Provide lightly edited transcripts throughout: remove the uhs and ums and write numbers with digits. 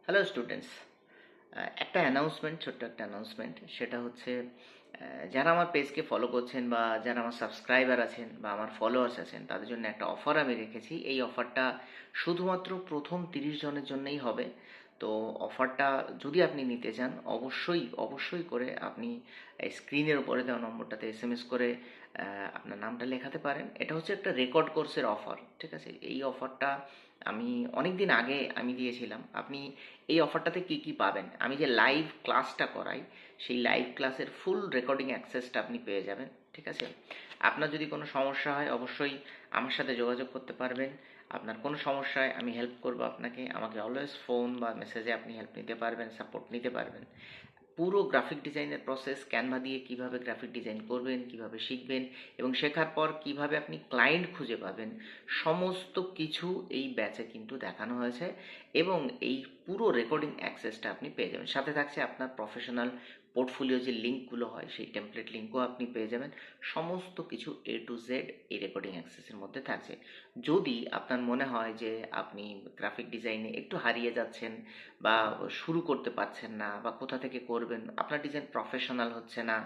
Hello students, একটা announcement, ছোট্ট একটা অ্যানাউন্সমেন্ট। সেটা হচ্ছে যারা আমার পেজকে ফলো করছেন বা যারা আমার সাবস্ক্রাইবার আছেন বা আমার ফলোয়ার্স আছেন, তাদের জন্য একটা অফার আমি রেখেছি। এই অফারটা শুধুমাত্র প্রথম 30 জনের জন্যই হবে। তো অফারটা যদি আপনি নিতে চান, অবশ্যই অবশ্যই করে আপনি স্ক্রিনের উপরে দেওয়া নম্বরটাতে এসএমএস করে আপনার নামটা লেখাতে পারেন। এটা হচ্ছে একটা রেকর্ড কোর্সের অফার, ঠিক আছে? এই অফারটা আমি অনেক দিন আগে আমি দিয়েছিলাম। আপনি এই অফারটাতে কি কি পাবেন, আমি যে লাইভ ক্লাসটা করাই সেই লাইভ ক্লাসের ফুল রেকর্ডিং অ্যাক্সেসটা আপনি পেয়ে যাবেন, ঠিক আছে? আপনার যদি কোনো সমস্যা হয় অবশ্যই আমার সাথে যোগাযোগ করতে পারবেন। আপনার কোনো সমস্যায় আমি হেল্প করব আপনাকে। আমাকে অলওয়েজ ফোন বা মেসেজে আপনি হেল্প নিতে পারবেন, সাপোর্ট নিতে পারবেন। পুরো গ্রাফিক ডিজাইনের প্রসেস, ক্যানভা দিয়ে কিভাবে গ্রাফিক ডিজাইন করবেন, কিভাবে শিখবেন এবং শেখার পর কিভাবে আপনি ক্লায়েন্ট খুঁজে পাবেন, সমস্ত কিছু এই ব্যাচে কিন্তু দেখানো হয়েছে। এবং এই পুরো রেকর্ডিং অ্যাক্সেসটা আপনি পেয়ে যাবেন। সাথে থাকছে আপনার প্রফেশনাল পোর্টফোলিও যে লিঙ্কগুলো হয় সেই টেমপ্লেট লিঙ্কও আপনি পেয়ে যাবেন। সমস্ত কিছু এ টু জেড এই রেকর্ডিং অ্যাক্সেসের মধ্যে থাকছে। যদি আপনার মনে হয় যে আপনি গ্রাফিক ডিজাইনে একটু হারিয়ে যাচ্ছেন বা শুরু করতে পারছেন না বা কোথা থেকে করবেন, আপনার ডিজাইন প্রফেশনাল হচ্ছে না,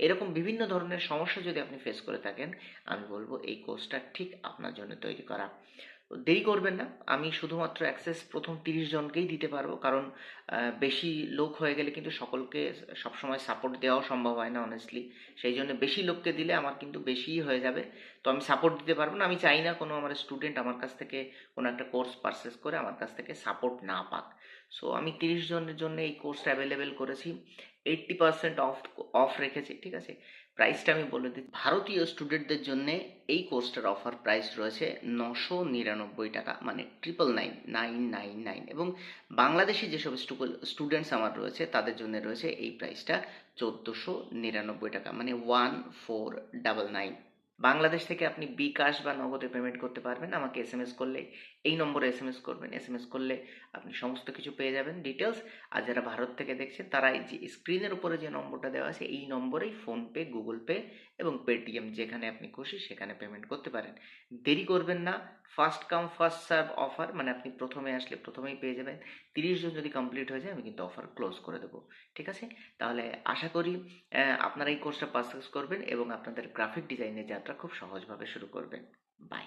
এরকম বিভিন্ন ধরনের সমস্যা যদি আপনি ফেস করে থাকেন, আমি বলবো এই কোর্সটা ঠিক আপনার জন্য তৈরি করা। দেরি করবেন না। আমি শুধুমাত্র অ্যাক্সেস প্রথম 30 জনকেই দিতে পারবো, কারণ বেশি লোক হয়ে গেলে কিন্তু সকলকে সবসময় সাপোর্ট দেওয়াও সম্ভব হয় না অনেস্টলি। সেই জন্য বেশি লোককে দিলে আমার কিন্তু বেশিই হয়ে যাবে। তো আমি সাপোর্ট দিতে পারবো না। আমি চাই না কোনো আমার স্টুডেন্ট আমার কাছ থেকে কোনো একটা কোর্স পারচেস করে আমার কাছ থেকে সাপোর্ট না পাক। সো আমি 30 জনের জন্য এই কোর্সটা অ্যাভেলেবেল করেছি। 80% অফ অফ রেখেছি, ঠিক আছে? প্রাইসটা আমি বলে দিই। ভারতীয় স্টুডেন্টদের জন্য এই কোর্সটার অফার প্রাইস রয়েছে 999 টাকা, মানে 999, এবং বাংলাদেশি যেসব স্টুডেন্টস আমার রয়েছে তাদের জন্য রয়েছে এই প্রাইসটা 1499 টাকা, মানে 1499। বাংলাদেশ থেকে আপনি বিকাশ বা নগদে পেমেন্ট করতে পারবেন। আমাকে এসএমএস করলে, এই নম্বরে এসএমএস করবেন। এসএমএস করলে আপনি সমস্ত কিছু পেয়ে যাবেন, ডিটেলস। আর যারা ভারত থেকে দেখছেন তারা এই যে স্ক্রিনের উপরে যে নম্বরটা দেওয়া আছে এই নম্বরেই ফোনপে, গুগল পে এবং পেটিএম, যেখানে আপনি খুশি সেখানে পেমেন্ট করতে পারেন। দেরি করবেন না। First come first serve offer, মানে আপনি প্রথমে আসলে প্রথমেই পেয়ে যাবেন। 30 জন যদি কমপ্লিট হয়ে যায় আমি কিন্তু অফার ক্লোজ করে দেবো, ঠিক আছে? তাহলে আশা করি আপনারা এই কোর্সটা পারচেস করবেন এবং আপনাদের গ্রাফিক ডিজাইনের যাত্রা খুব সহজভাবে শুরু করবেন। বাই।